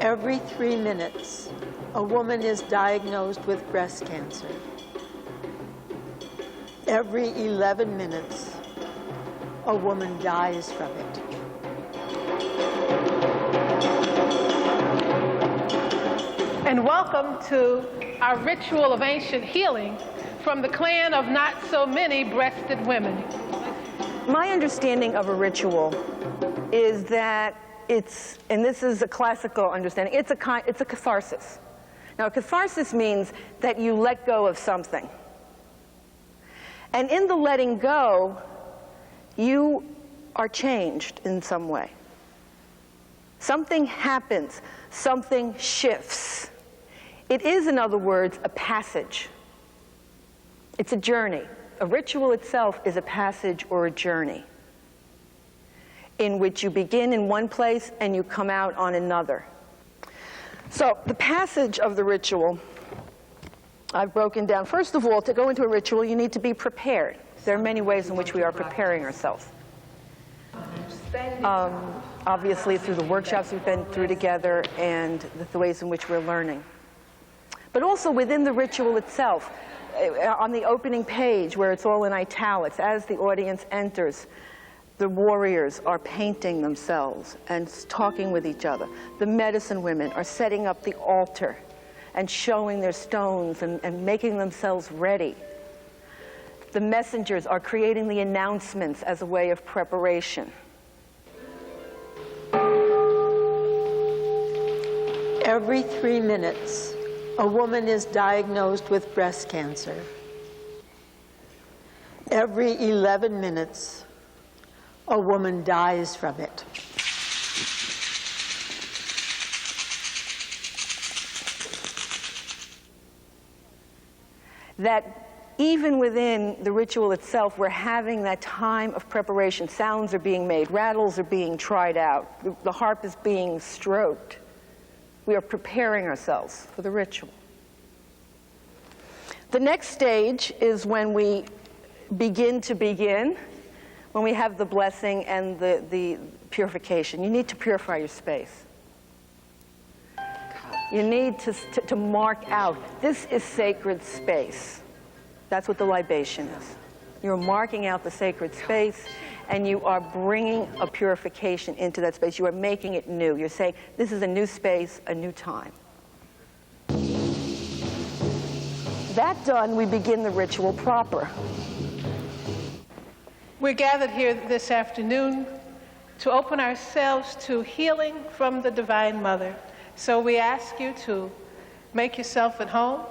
Every 3 minutes, a woman is diagnosed with breast cancer. Every 11 minutes, a woman dies from it. And welcome to our ritual of ancient healing from the clan of not so many breasted women. My understanding of a ritual is that it's, and this is a classical understanding, it's a catharsis. Now, a catharsis means that you let go of something. And in the letting go, you are changed in some way. Something happens, something shifts. It is, in other words, a passage. It's a journey. A ritual itself is a passage or a journey in which you begin in one place and you come out on another. So the passage of the ritual, I've broken down. First of all, to go into a ritual, you need to be prepared. There are many ways in which we are preparing ourselves. Obviously, through the workshops we've been through together and the ways in which we're learning. But also within the ritual itself, on the opening page where it's all in italics, as the audience enters, the warriors are painting themselves and talking with each other. The medicine women are setting up the altar and showing their stones and making themselves ready. The messengers are creating the announcements as a way of preparation. Every 3 minutes, a woman is diagnosed with breast cancer. Every 11 minutes, a woman dies from it. That even within the ritual itself, we're having that time of preparation. Sounds are being made, rattles are being tried out, the harp is being stroked. We are preparing ourselves for the ritual. The next stage is when we begin, when we have the blessing and the purification. You need to purify your space. You need to mark out, this is sacred space. That's what the libation is. You're marking out the sacred space, and you are bringing a purification into that space. You are making it new. You're saying, this is a new space, a new time. That done, we begin the ritual proper. We're gathered here this afternoon to open ourselves to healing from the Divine Mother. So we ask you to make yourself at home,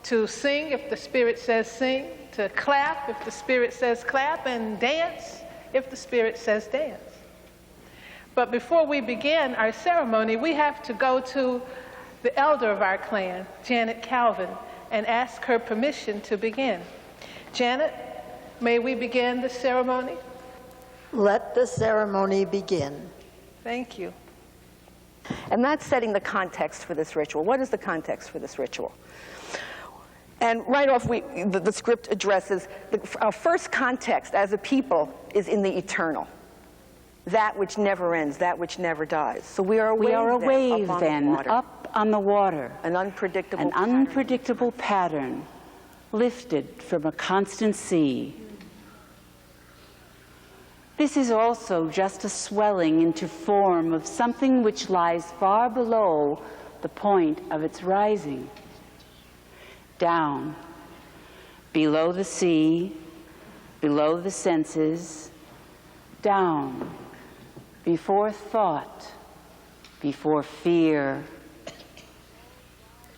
to sing if the Spirit says sing, to clap if the Spirit says clap, and dance if the Spirit says dance. But before we begin our ceremony, we have to go to the elder of our clan, Janet Calvin, and ask her permission to begin. Janet, may we begin the ceremony? Let the ceremony begin. Thank you. And that's setting the context for this ritual. What is the context for this ritual? And right off, the script addresses, our first context as a people is in the eternal. That which never ends, that which never dies. So we are a wave then, up on the water. An unpredictable pattern lifted from a constant sea. This is also just a swelling into form of something which lies far below the point of its rising. Down, below the sea, below the senses, down, before thought, before fear.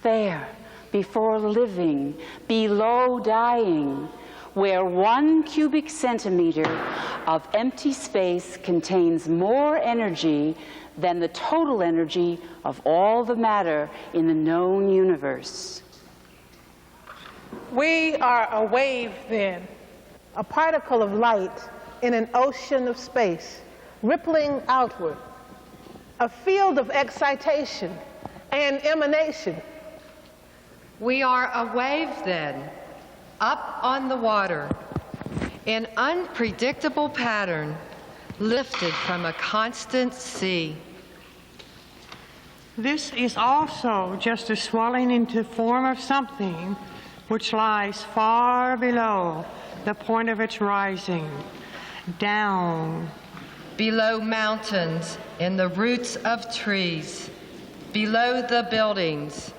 There, before living, below dying, where 1 cubic centimeter of empty space contains more energy than the total energy of all the matter in the known universe. We are a wave then, a particle of light in an ocean of space, rippling outward, a field of excitation and emanation. We are a wave then, up on the water, in unpredictable pattern, lifted from a constant sea. This is also just a swelling into form of something which lies far below the point of its rising, down. Below mountains and the roots of trees, below the buildings,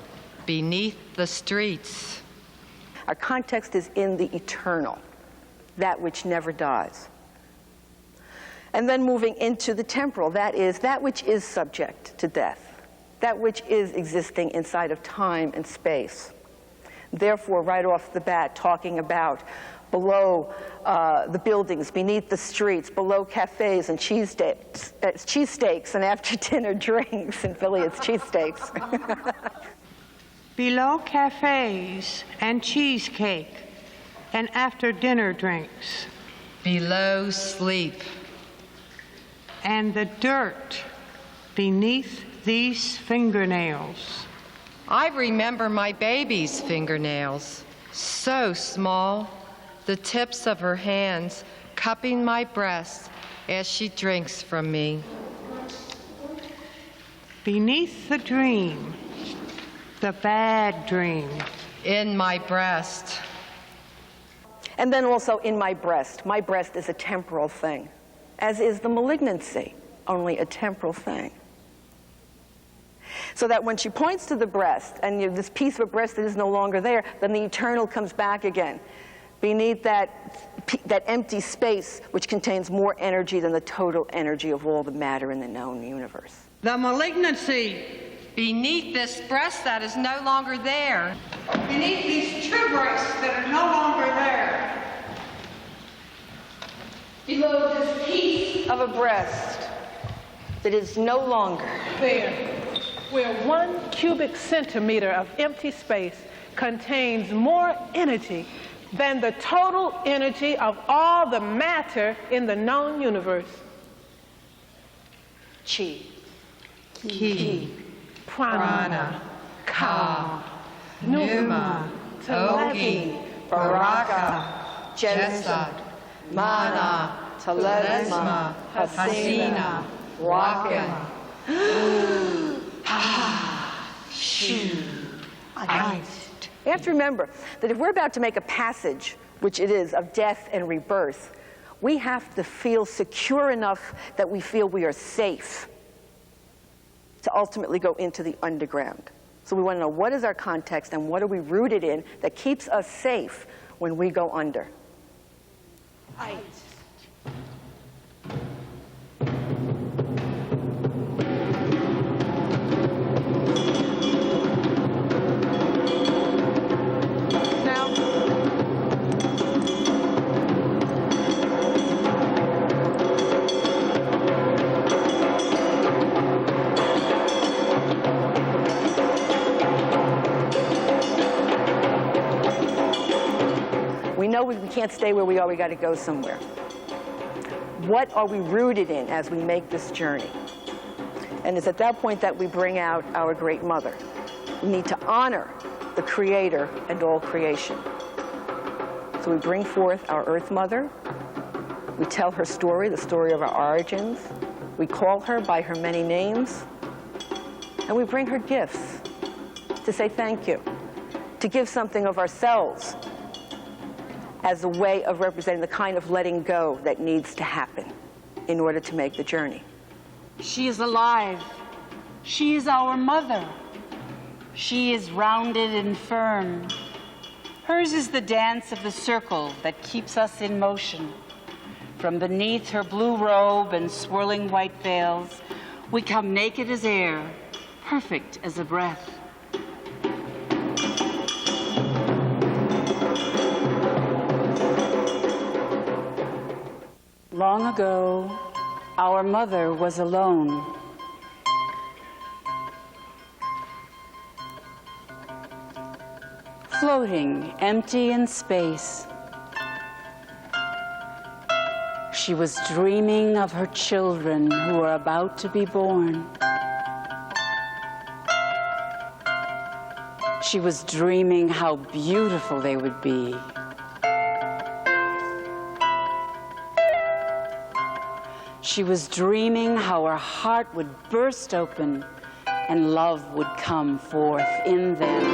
beneath the streets. Our context is in the eternal, that which never dies. And then moving into the temporal, that is, that which is subject to death, that which is existing inside of time and space. Therefore, right off the bat, talking about below the buildings, beneath the streets, below cafes and cheesesteaks, and after dinner drinks. In Philly, it's cheesesteaks. Below cafes and cheesecake and after dinner drinks. Below sleep. And the dirt beneath these fingernails. I remember my baby's fingernails, so small, the tips of her hands cupping my breast as she drinks from me. Beneath the dream, the bad dream. In my breast. And then also in my breast. My breast is a temporal thing, as is the malignancy, only a temporal thing. So that when she points to the breast, and this piece of a breast that is no longer there, then the eternal comes back again. Beneath that empty space, which contains more energy than the total energy of all the matter in the known universe. The malignancy. Beneath this breast that is no longer there. Beneath these two breasts that are no longer there. Below this piece of a breast that is no longer There, where 1 cubic centimeter of empty space contains more energy than the total energy of all the matter in the known universe. chi. Ki. Prana, Ka, Numa, Ogi, Baraka, Jesad, Mana, Telesma, Hasina, Wakan. You have to remember that if we're about to make a passage, which it is, of death and rebirth, we have to feel secure enough that we feel we are safe to ultimately go into the underground. So we want to know, what is our context and what are we rooted in that keeps us safe when we go under? We know we can't stay where we are, we got to go somewhere. What are we rooted in as we make this journey? And it's at that point that we bring out our great mother. We need to honor the Creator and all creation. So we bring forth our Earth Mother. We tell her story, the story of our origins. We call her by her many names. And we bring her gifts to say thank you, to give something of ourselves as a way of representing the kind of letting go that needs to happen in order to make the journey. She is alive. She is our mother. She is rounded and firm. Hers is the dance of the circle that keeps us in motion. From beneath her blue robe and swirling white veils, we come naked as air, perfect as a breath. Long ago, our mother was alone. Floating, empty in space. She was dreaming of her children who were about to be born. She was dreaming how beautiful they would be. She was dreaming how her heart would burst open and love would come forth in them.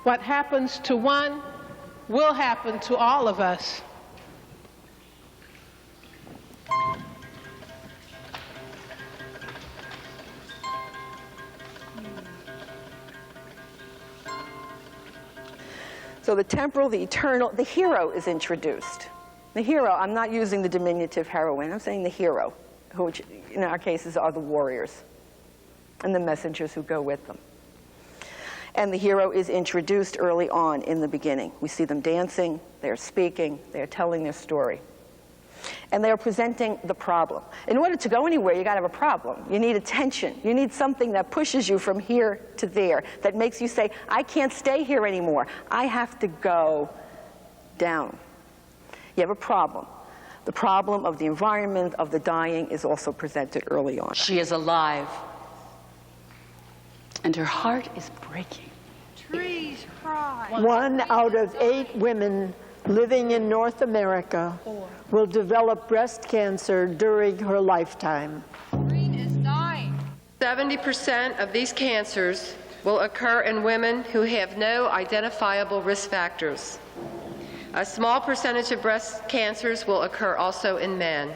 What happens to one will happen to all of us. So the temporal, the eternal, the hero is introduced. The hero, I'm not using the diminutive heroine, I'm saying the hero, who in our cases are the warriors and the messengers who go with them. And the hero is introduced early on in the beginning. We see them dancing, they're speaking, they're telling their story. And they're presenting the problem. In order to go anywhere, you got to have a problem. You need attention. You need something that pushes you from here to there, that makes you say, I can't stay here anymore. I have to go down. You have a problem. The problem of the environment, of the dying, is also presented early on. She is alive, and her heart is breaking. Trees cry. 1 out of 8 women living in North America will develop breast cancer during her lifetime. 70% of these cancers will occur in women who have no identifiable risk factors. A small percentage of breast cancers will occur also in men.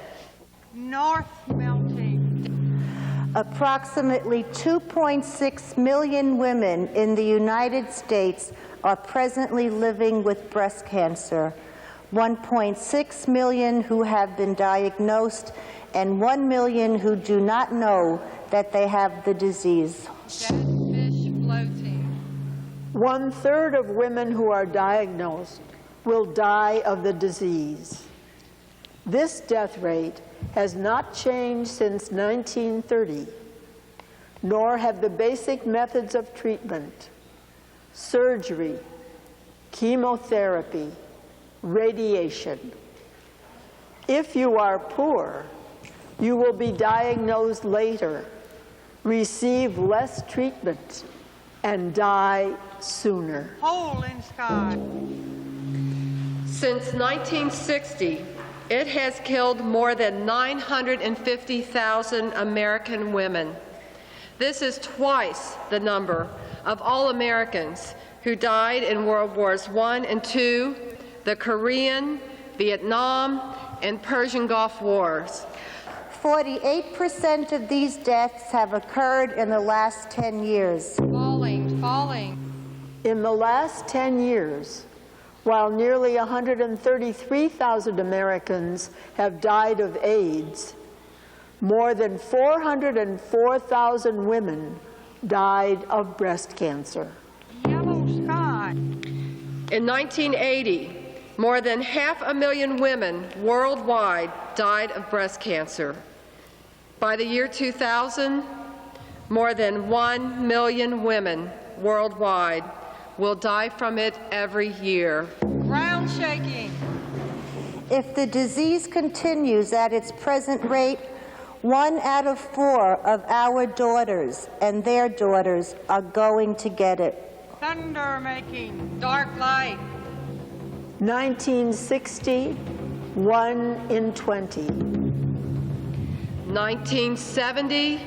North melting. Approximately 2.6 million women in the United States are presently living with breast cancer, 1.6 million who have been diagnosed, and 1 million who do not know that they have the disease. Dead fish floating. 1/3 of women who are diagnosed will die of the disease. This death rate has not changed since 1930, nor have the basic methods of treatment, surgery, chemotherapy, radiation. If you are poor, you will be diagnosed later, receive less treatment, and die sooner. Hole in sky. Since 1960, it has killed more than 950,000 American women. This is twice the number of all Americans who died in World Wars I and II, the Korean, Vietnam, and Persian Gulf Wars. 48% of these deaths have occurred in the last 10 years. Falling. In the last 10 years, while nearly 133,000 Americans have died of AIDS, more than 404,000 women died of breast cancer. Yellow sky. In 1980, more than 500,000 women worldwide died of breast cancer. By the year 2000, more than 1 million women worldwide will die from it every year. Ground shaking. If the disease continues at its present rate, 1 out of 4 of our daughters and their daughters are going to get it. Thunder making. Dark light. 1960, 1 in 20. 1970,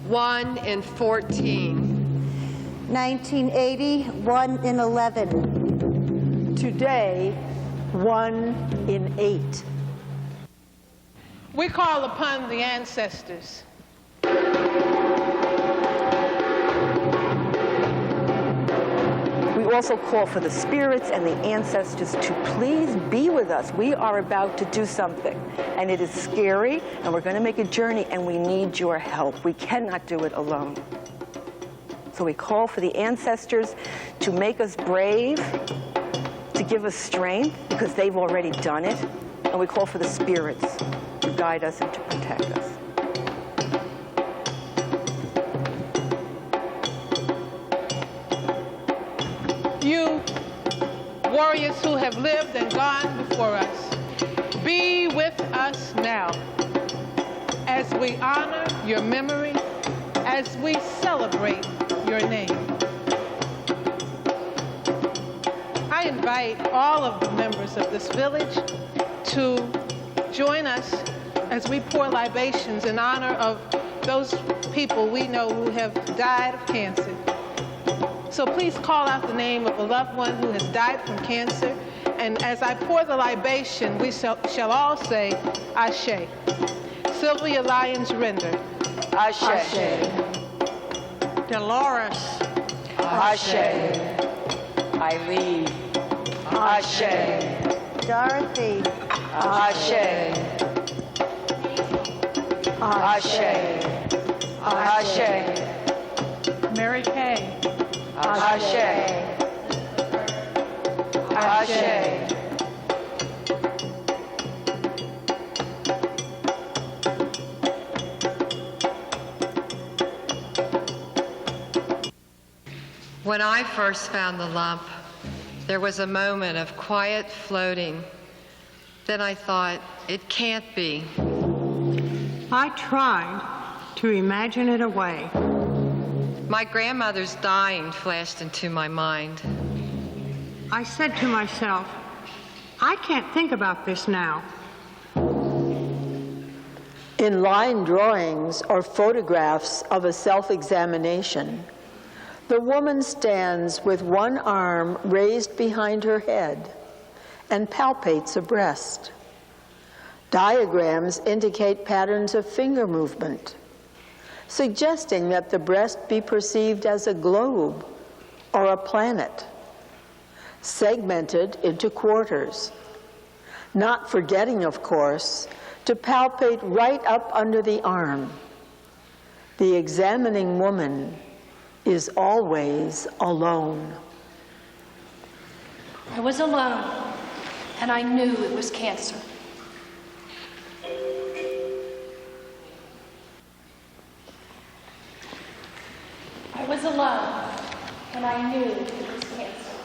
1 in 14. 1980, 1 in 11. Today, 1 in 8. We call upon the ancestors. We also call for the spirits and the ancestors to please be with us. We are about to do something, and it is scary, and we're going to make a journey, and we need your help. We cannot do it alone. So we call for the ancestors to make us brave, to give us strength, because they've already done it, and we call for the spirits to guide us and to protect us. You warriors who have lived and gone before us, be with us now as we honor your memory, as we celebrate your name. I invite all of the members of this village to join us as we pour libations in honor of those people we know who have died of cancer. So please call out the name of a loved one who has died from cancer. And as I pour the libation, we shall all say, Ashe. Sylvia Lyons Render. Ashe. Dolores. Ashe. Eileen. Ashe. Dorothy. Ashe. Ashe. Ashe. Mary Kay. Ashe. Ashe. When I first found the lump, there was a moment of quiet floating. Then I thought, it can't be. I tried to imagine it away. My grandmother's dying flashed into my mind. I said to myself, I can't think about this now. In line drawings or photographs of a self-examination, the woman stands with one arm raised behind her head and palpates a breast. Diagrams indicate patterns of finger movement, suggesting that the breast be perceived as a globe or a planet, segmented into quarters, not forgetting, of course, to palpate right up under the arm. The examining woman is always alone. I was alone, and I knew it was cancer. I was alone, and I knew it was cancer.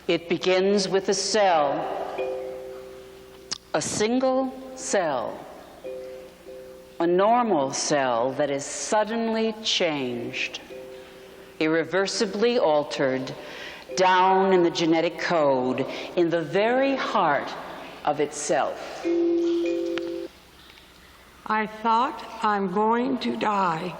It begins with a cell, a single cell, a normal cell that is suddenly changed, irreversibly altered, down in the genetic code, in the very heart of itself. I thought, I'm going to die.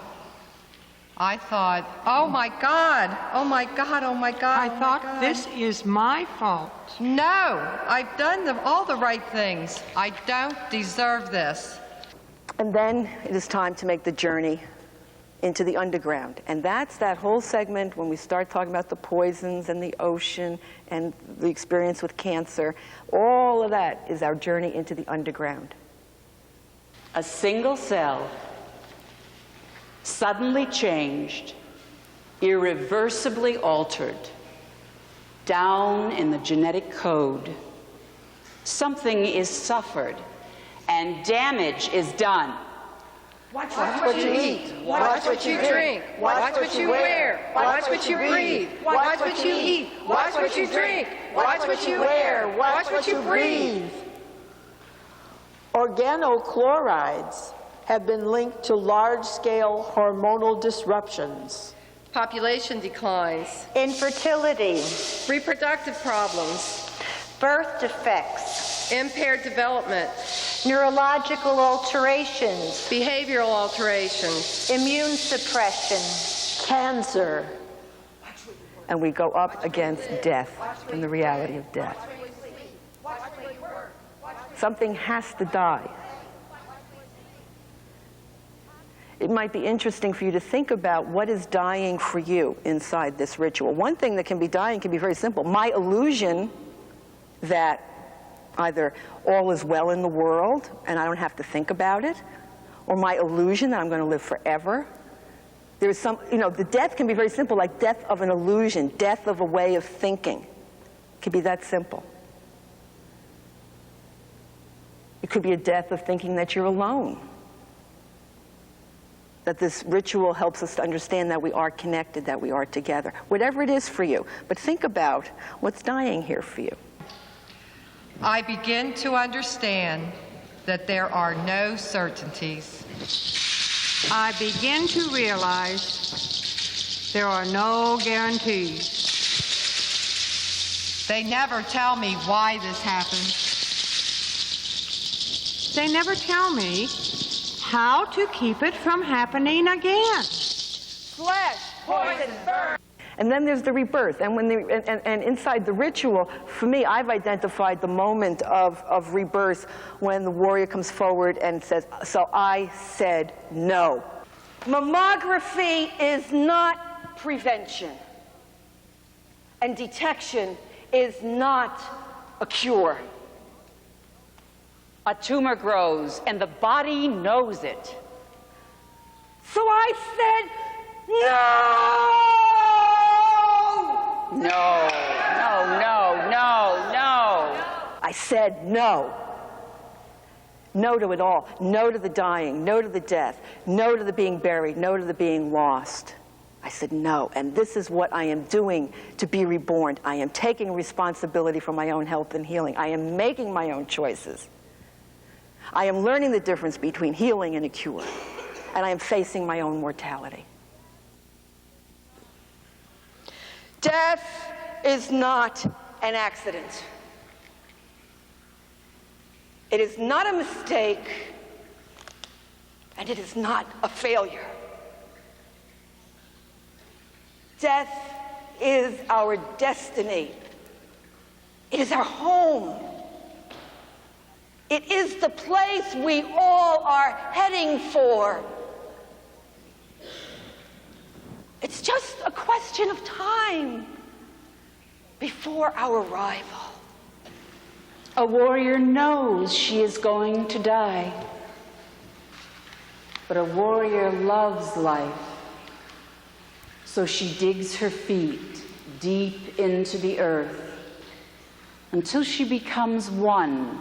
I thought, oh my God, oh my God, oh my God. I oh my thought, God. this is my fault. No, I've done all the right things. I don't deserve this. And then it is time to make the journey into the underground. And that's that whole segment when we start talking about the poisons and the ocean and the experience with cancer. All of that is our journey into the underground. A single cell, suddenly changed, irreversibly altered, down in the genetic code. Something is suffered, and damage is done. Watch what you eat. Watch what you drink. Watch what you wear. Watch what you breathe. Watch what you eat. Watch what you drink. Watch what you wear. Watch what you breathe. Organochlorides have been linked to large-scale hormonal disruptions. Population declines. Infertility, Reproductive problems. birth defects, Impaired development. neurological alterations, Behavioral alterations. immune suppression, Cancer, And we go up against death and the reality of death. Something has to die. It might be interesting for you to think about what is dying for you inside this ritual. One thing that can be dying can be very simple. My illusion that either all is well in the world and I don't have to think about it, or my illusion that I'm going to live forever. There's some, the death can be very simple, like death of an illusion, death of a way of thinking. It could be that simple. It could be a death of thinking that you're alone. That this ritual helps us to understand that we are connected, that we are together. Whatever it is for you. But think about what's dying here for you. I begin to understand that there are no certainties. I begin to realize There are no guarantees. They never tell me why this happened. They never tell me how to keep it from happening again. Flesh, poison, burn. And then there's the rebirth. And when and inside the ritual, for me, I've identified the moment of rebirth when the warrior comes forward and says, so I said no. Mammography is not prevention. And detection is not a cure. A tumor grows, and the body knows it. So I said no! No, no, no, no, no. I said no. No to it all. No to the dying. No to the death. No to the being buried. No to the being lost. I said no. And this is what I am doing to be reborn. I am taking responsibility for my own health and healing. I am making my own choices. I am learning the difference between healing and a cure. And I am facing my own mortality. Death is not an accident. It is not a mistake, and it is not a failure. Death is our destiny. It is our home. It is the place we all are heading for. It's just a question of time before our arrival. A warrior knows she is going to die, but a warrior loves life, so she digs her feet deep into the earth until she becomes one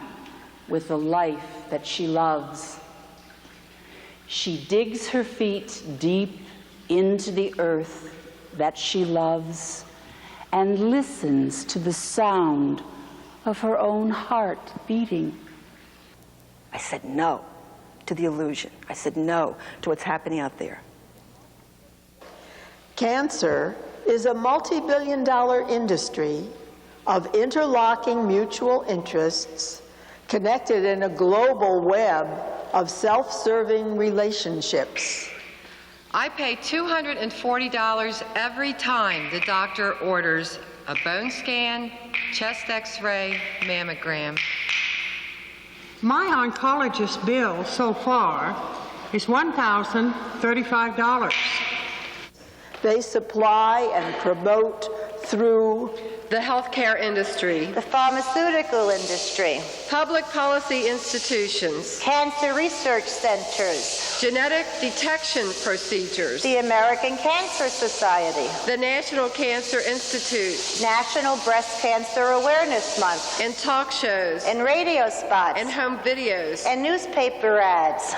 with the life that she loves. She digs her feet deep into the earth that she loves and listens to the sound of her own heart beating. I said no to the illusion. I said no to what's happening out there. Cancer is a multi-billion-dollar industry of interlocking mutual interests connected in a global web of self-serving relationships. I pay $240 every time the doctor orders a bone scan, chest x-ray, mammogram. My oncologist bill so far is $1,035. They supply and promote through The healthcare industry, the pharmaceutical industry, public policy institutions, cancer research centers, genetic detection procedures, the American Cancer Society, the National Cancer Institute, National Breast Cancer Awareness Month, and talk shows, and radio spots, and home videos. and newspaper ads.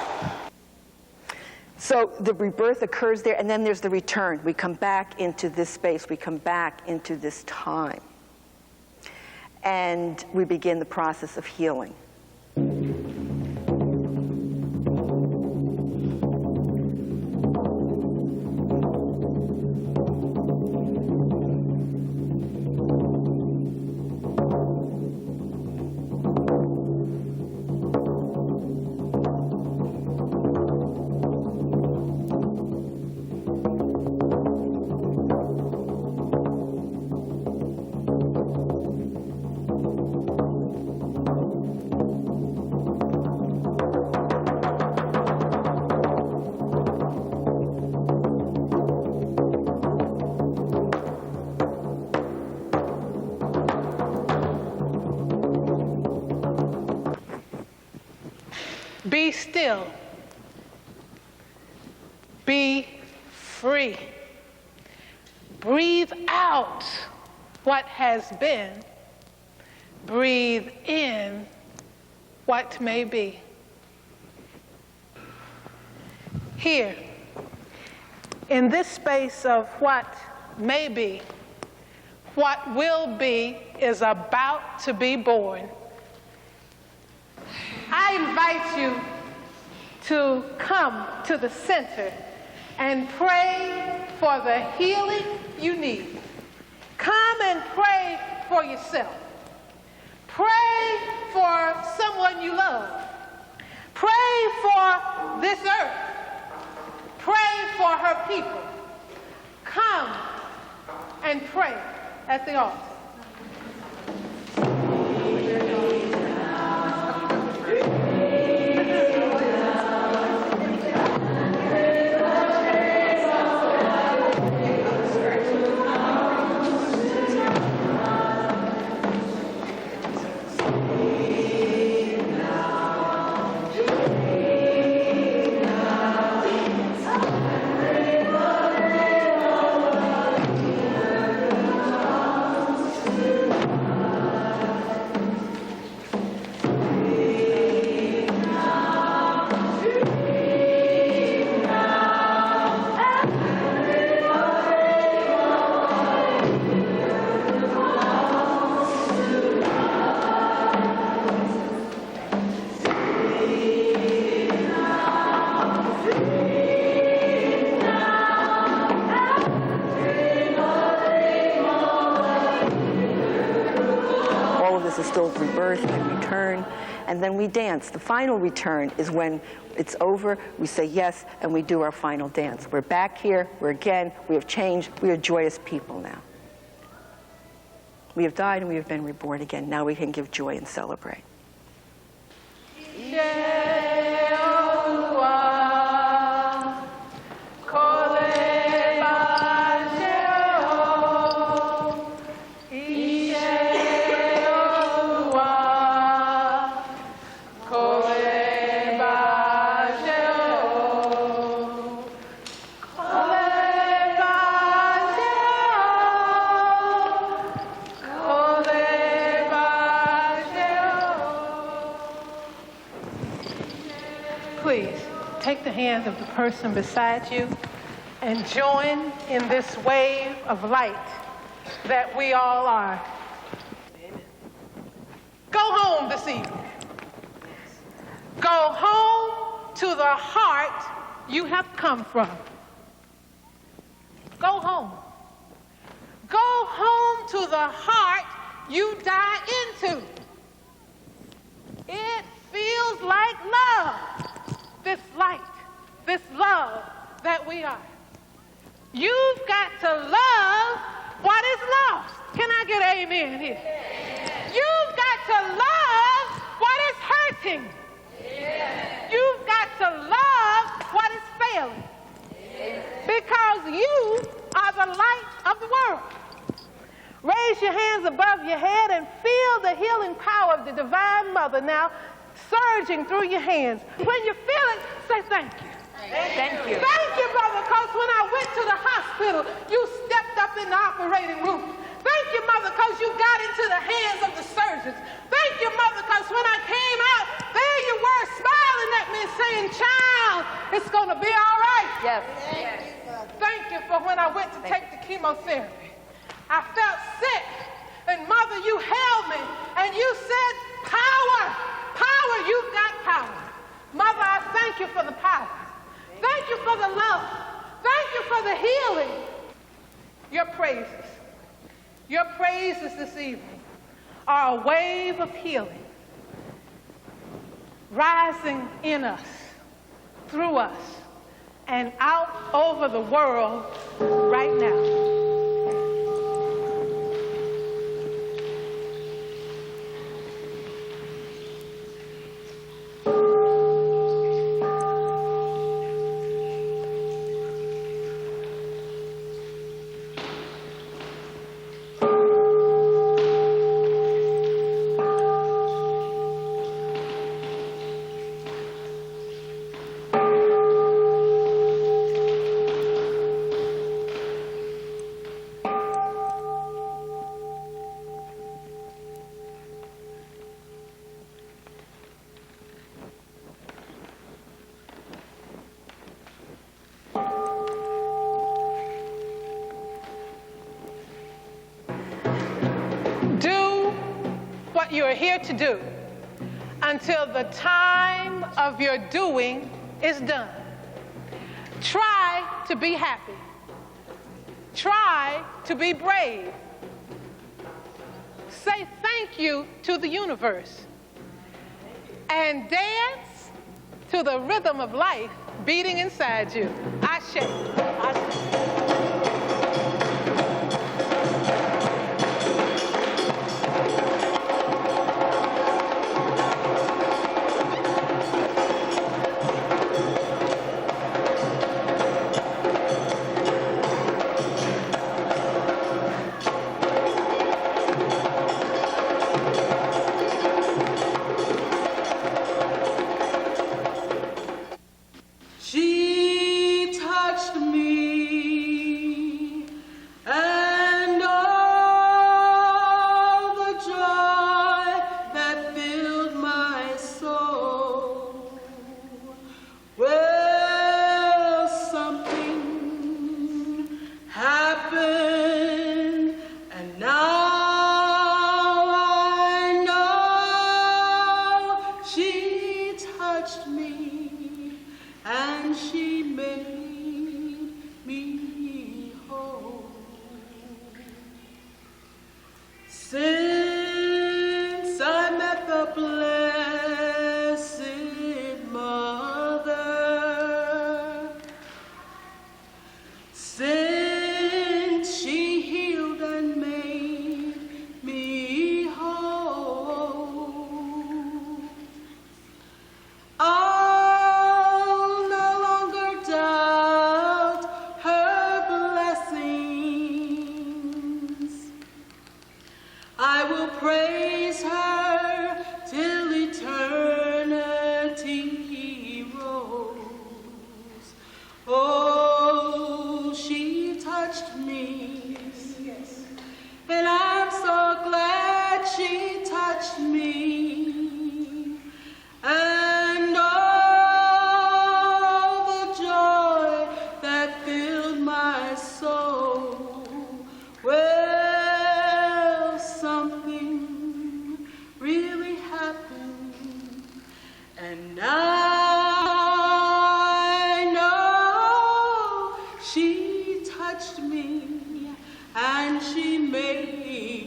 So the rebirth occurs there, and then there's the return. We come back into this space. We come back into this time. And we begin the process of healing. Be still. Be free. Breathe out what has been. Breathe in what may be. Here, in this space of what may be, what will be is about to be born. I invite you to come to the center and pray for the healing you need. Come and pray for yourself. Pray for someone you love. Pray for this earth. Pray for her people. Come and pray at the altar. Is still rebirth and return, and then we dance. The final return is when it's over, we say yes, and we do our final dance. We're back here, we have changed, we are joyous people now. We have died and we have been reborn again. Now we can give joy and celebrate. Please take the hand of the person beside you and join in this wave of light that we all are. Go home this evening. Go home to the heart you have come from. Go home. Go home to the heart you die into. It feels like love. This light, this love that we are. You've got to love what is lost. Can I get an amen here? You've got to love what is hurting. You've got to love what is failing. Because you are the light of the world. Raise your hands above your head and feel the healing power of the Divine Mother now surging through your hands. When you feel it, say thank you. Thank you. Thank you, brother, because when I went to the hospital, you stepped up in the operating room. Thank you, mother, because you got into the hands of the surgeons. Thank you, mother, because when I came out, there you were smiling at me saying, child, it's going to be all right. Yes. Thank you for when I went to take the chemotherapy. I felt sick, and mother, you held me, and you said, power, power, you've got power. Mother, I thank you for the power. Thank you for the love. Thank you for the healing. Your praises this evening are a wave of healing rising in us, through us, and out over the world right now. You are here to do until the time of your doing is done. Try to be happy. Try to be brave. Say thank you to the universe. And dance to the rhythm of life beating inside you. Ashe. Ashe. She touched me, and all the joy that filled my soul. Well, something happened, and now I know she touched me. And she made me whole. Since I met the Blessed Mother, since she healed and made me whole, I'll no longer doubt her blessings. I will praise her till eternity rolls. Oh, she touched me, and I'm so glad she touched me. And all the joy that filled my soul. Well, something really happened, and now I know she touched me, and she made